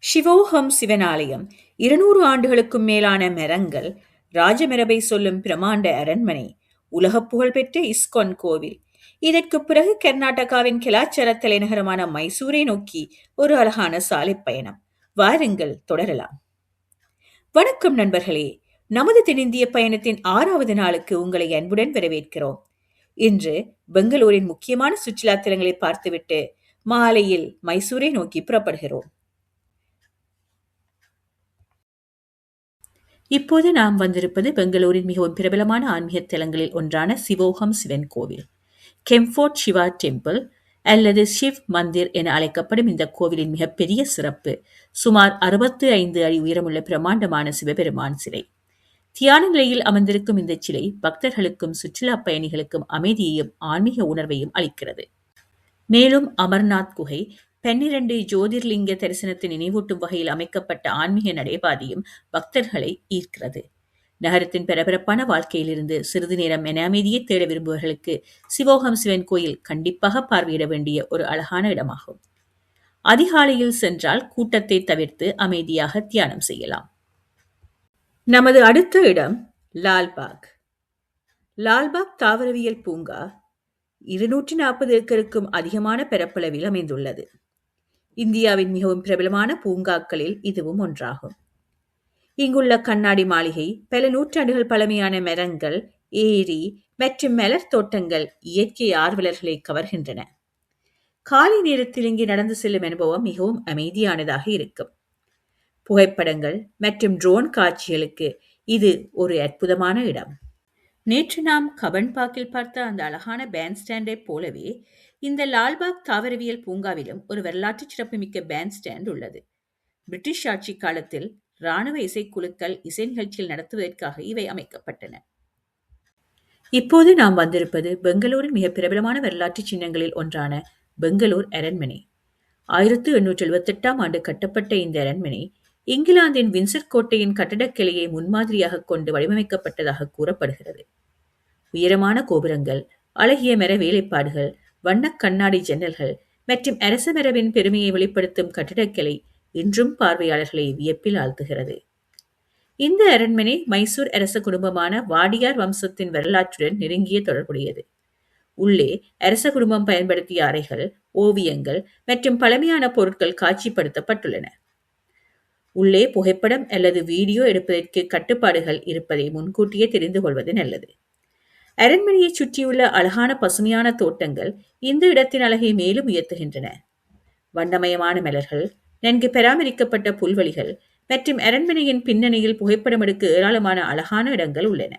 சிவோகம் சிவனாலயம், 200 ஆண்டுகளுக்கும் மேலான மரங்கள், ராஜமரபை சொல்லும் பிரமாண்ட அரண்மனை, உலகப் புகழ்பெற்ற இஸ்கான் கோவில். இதற்குப் பிறகு கர்நாடகாவின் கலாச்சார தலைநகரமான மைசூரை நோக்கி ஒரு அழகான சாலை பயணம். வாருங்கள், தொடரலாம். வணக்கம் நண்பர்களே, நமது தென்னிந்திய பயணத்தின் 6வது நாளுக்கு உங்களை அன்புடன் வரவேற்கிறோம். இன்று பெங்களூரின் முக்கியமான சுற்றுலா தலங்களை பார்த்துவிட்டு மாலையில் மைசூரை நோக்கி புறப்படுகிறோம். இப்போது நாம் வந்திருப்பது பெங்களூரின் மிகவும் பிரபலமான ஆன்மீக தலங்களில் ஒன்றான சிவோகம் சிவன் கோவில். கெம்ஃபோர்ட் சிவா டெம்பிள் அல்லது ஷிவ் மந்திர் என அழைக்கப்படும் இந்த கோவிலின் மிகப்பெரிய சிறப்பு சுமார் 65 அடி உயரமுள்ள பிரமாண்டமான சிவபெருமான் சிலை. தியான நிலையில் அமர்ந்திருக்கும் இந்த சிலை பக்தர்களுக்கும் சுற்றுலா பயணிகளுக்கும் அமைதியையும் ஆன்மீக உணர்வையும் அளிக்கிறது. மேலும் அமர்நாத் குகை 12 ஜோதிர்லிங்க தரிசனத்தை நினைவூட்டும் வகையில் அமைக்கப்பட்ட ஆன்மீக நடைபாதையும் பக்தர்களை ஈர்க்கிறது. நகரத்தின் பரபரப்பான வாழ்க்கையிலிருந்து சிறிது நேரம் மன அமைதியை தேட விரும்புபவர்களுக்கு சிவோகம் சிவன் கோயில் கண்டிப்பாக பார்வையிட வேண்டிய ஒரு அழகான இடமாகும். அதிகாலையில் சென்றால் கூட்டத்தை தவிர்த்து அமைதியாக தியானம் செய்யலாம். நமது அடுத்த இடம் லால்பாக். லால்பாக் தாவரவியல் பூங்கா 240 ஏக்கருக்கும் அதிகமான பரப்பளவில் அமைந்துள்ளது. இந்தியாவின் மிகவும் பிரபலமான பூங்காக்களில் இதுவும் ஒன்றாகும். இங்குள்ள கண்ணாடி மாளிகை, பல நூற்றாண்டுகள் பழமையான மரங்கள், ஏரி மற்றும் மலர் தோட்டங்கள் இயற்கை ஆர்வலர்களை கவர்கின்றன. காலை நேரத்தில் இங்கே நடந்து செல்லும் அனுபவம் மிகவும் அமைதியானதாக இருக்கும். புகைப்படங்கள் மற்றும் ட்ரோன் காட்சிகளுக்கு இது ஒரு அற்புதமான இடம். நேற்று நாம் கபன் பார்க்கில் பார்த்த அந்த அழகான பேண்ட் ஸ்டாண்டை போலவே இந்த லால்பாக் தாவரவியல் பூங்காவிலும் ஒரு வரலாற்று சிறப்புமிக்க பேண்ட் ஸ்டாண்ட் உள்ளது. பிரிட்டிஷ் ஆட்சி காலத்தில் இராணுவ இசைக்குழுக்கள் இசை நிகழ்ச்சிகள் நடத்துவதற்காக இவை அமைக்கப்பட்டன. இப்போது நாம் வந்திருப்பது பெங்களூரின் மிக பிரபலமான வரலாற்று சின்னங்களில் ஒன்றான பெங்களூர் அரண்மனை. 1878 ஆண்டு கட்டப்பட்ட இந்த அரண்மனை இங்கிலாந்தின் வின்சர் கோட்டையின் கட்டடக்கலையை முன்மாதிரியாக கொண்டு வடிவமைக்கப்பட்டதாக கூறப்படுகிறது. உயரமான கோபுரங்கள், அழகிய மர வேலைப்பாடுகள், வண்ணக் கண்ணாடி ஜன்னல்கள் மற்றும் அரச மரபின் பெருமையை வெளிப்படுத்தும் கட்டிடக்கலை இன்றும் பார்வையாளர்களை வியப்பில் ஆழ்த்துகிறது. இந்த அரண்மனை மைசூர் அரச குடும்பமான வாடியார் வம்சத்தின் வரலாற்றுடன் நெருங்கிய தொடர்புடையது. உள்ளே அரச குடும்பம் பயன்படுத்திய அறைகள், ஓவியங்கள் மற்றும் பழமையான பொருட்கள் காட்சிப்படுத்தப்பட்டுள்ளன. உள்ளே புகைப்படம் அல்லது வீடியோ எடுப்பதற்கு கட்டுப்பாடுகள் இருப்பதை முன்கூட்டியே தெரிந்து கொள்வது நல்லது. அரண்மனையை சுற்றியுள்ள அழகான பசுமையான தோட்டங்கள் இந்த இடத்தின் அழகை மேலும் உயர்த்துகின்றன. வண்ணமயமான மலர்கள், நன்கு பராமரிக்கப்பட்ட புல்வெளிகள் மற்றும் அரண்மனையின் பின்னணியில் புகைப்படம் எடுக்க ஏராளமான அழகான இடங்கள் உள்ளன.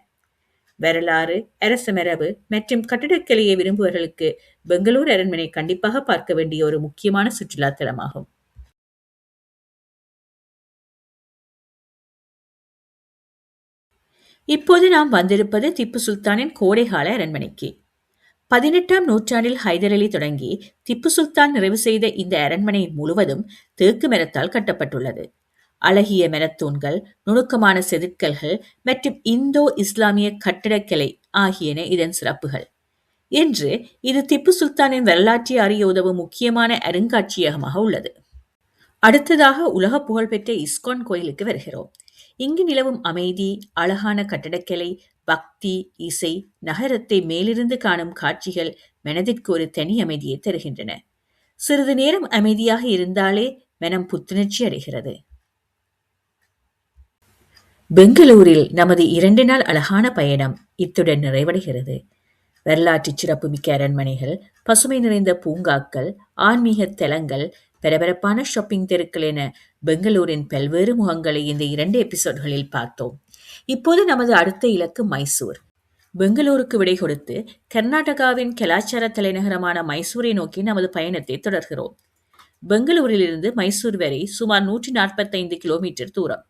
வரலாறு, அரச மரபு மற்றும் கட்டிடக்கலையை விரும்புவர்களுக்கு பெங்களூர் அரண்மனை கண்டிப்பாக பார்க்க வேண்டிய ஒரு முக்கியமான சுற்றுலா தலமாகும். இப்போது நாம் வந்திருப்பது திப்பு சுல்தானின் கோடைகால அரண்மனைக்கு. 18ஆம் நூற்றாண்டில் ஹைதர் அலி தொடங்கி திப்பு சுல்தான் நிறைவு செய்த இந்த அரண்மனை முழுவதும் தேக்கு மரத்தால் கட்டப்பட்டுள்ளது. அழகிய மரத்தூண்கள், நுணுக்கமான செதுக்கல்கள் மற்றும் இந்தோ இஸ்லாமிய கட்டிடக்கலை ஆகியன இதன் சிறப்புகள். இன்று இது திப்பு சுல்தானின் வரலாற்றை அறிய உதவும் முக்கியமான அருங்காட்சியகமாக உள்ளது. அடுத்ததாக உலக புகழ்பெற்ற இஸ்கான் கோயிலுக்கு வருகிறோம். இங்கு நிலவும் அமைதி, அழகான கட்டடக்கலை, பக்தி, இசை, நகரத்தை மேலிருந்து காணும் காட்சிகள் மனதிற்கு ஒரு தனி அமைதியை தருகின்றன. சிறிது நேரம் அமைதியாக இருந்தாலே மனம் புத்துணர்ச்சி அடைகிறது. பெங்களூரில் நமது 2 நாள் அழகான பயணம் இத்துடன் நிறைவடைகிறது. வரலாற்று சிறப்புமிக்க அரண்மனைகள், பசுமை நிறைந்த பூங்காக்கள், ஆன்மீக தலங்கள், பரபரப்பான ஷாப்பிங் தெருக்கள் என பெங்களூரின் பல்வேறு முகங்களை இந்த 2 எபிசோட்களில் பார்த்தோம். இப்போது நமது அடுத்த இலக்கு மைசூர். பெங்களூருக்கு விடை கொடுத்து கர்நாடகாவின் கலாச்சார தலைநகரமான மைசூரை நோக்கி நமது பயணத்தை தொடர்கிறோம். பெங்களூரிலிருந்து மைசூர் வரை சுமார் 145 கிலோமீட்டர் தூரம்.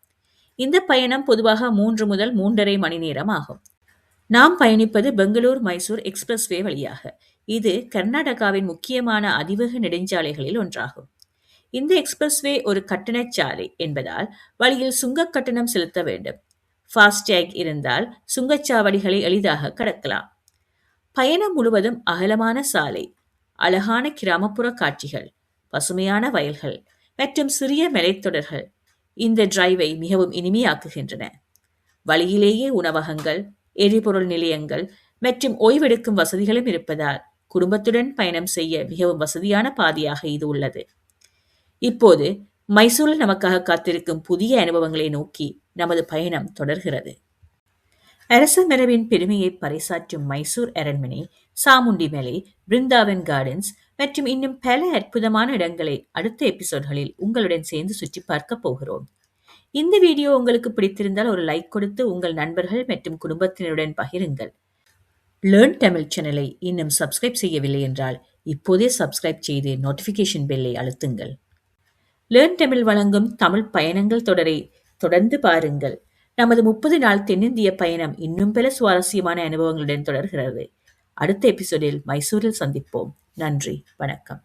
இந்த பயணம் பொதுவாக 3 முதல் 3.5 மணி நேரம் ஆகும். நாம் பயணிப்பது பெங்களூர் மைசூர் எக்ஸ்பிரஸ்வே வழியாக. இது கர்நாடகாவின் முக்கியமான அதிவேக நெடுஞ்சாலைகளில் ஒன்றாகும். இந்த எக்ஸ்பிரஸ்வே ஒரு கட்டணச்சாலை என்பதால் வழியில் சுங்க கட்டணம் செலுத்த வேண்டும். ஃபாஸ்டேக் இருந்தால் சுங்கச்சாவடிகளை எளிதாக கடக்கலாம். பயணம் முழுவதும் அகலமான சாலை, அழகான கிராமப்புற காட்சிகள், பசுமையான வயல்கள் மற்றும் சிறிய மலைத்தொடர்கள் இந்த டிரைவை மிகவும் இனிமையாக்குகின்றன. வழியிலேயே உணவகங்கள், எரிபொருள் நிலையங்கள் மற்றும் ஓய்வெடுக்கும் வசதிகளும் இருப்பதால் குடும்பத்துடன் பயணம் செய்ய மிகவும் வசதியான பாதையாக இது உள்ளது. இப்போது மைசூரில் நமக்காக காத்திருக்கும் புதிய அனுபவங்களை நோக்கி நமது பயணம் தொடர்கிறது. அரச மரபின் பெருமையை பறைசாற்றும் மைசூர் அரண்மனை, சாமுண்டி மலை, பிருந்தாவன் கார்டன்ஸ் மற்றும் இன்னும் பல அற்புதமான இடங்களை அடுத்த எபிசோட்களில் உங்களுடன் சேர்ந்து சுற்றி பார்க்க போகிறோம். இந்த வீடியோ உங்களுக்கு பிடித்திருந்தால் ஒரு லைக் கொடுத்து உங்கள் நண்பர்கள் மற்றும் குடும்பத்தினருடன் பகிருங்கள். லேர்ன் தமிழ் சேனலை இன்னும் சப்ஸ்கிரைப் செய்யவில்லை என்றால் இப்போதே சப்ஸ்கிரைப் செய்து நோட்டிபிகேஷன் பெல்லை அழுத்துங்கள். லேர்ன் தமிழ் வழங்கும் தமிழ் பயணங்கள் தொடரை தொடர்ந்து பாருங்கள். நமது 30 நாள் தென்னிந்திய பயணம் இன்னும் பல சுவாரஸ்யமான அனுபவங்களுடன் தொடர்கிறது. அடுத்த எபிசோடில் மைசூரில் சந்திப்போம். நன்றி, வணக்கம்.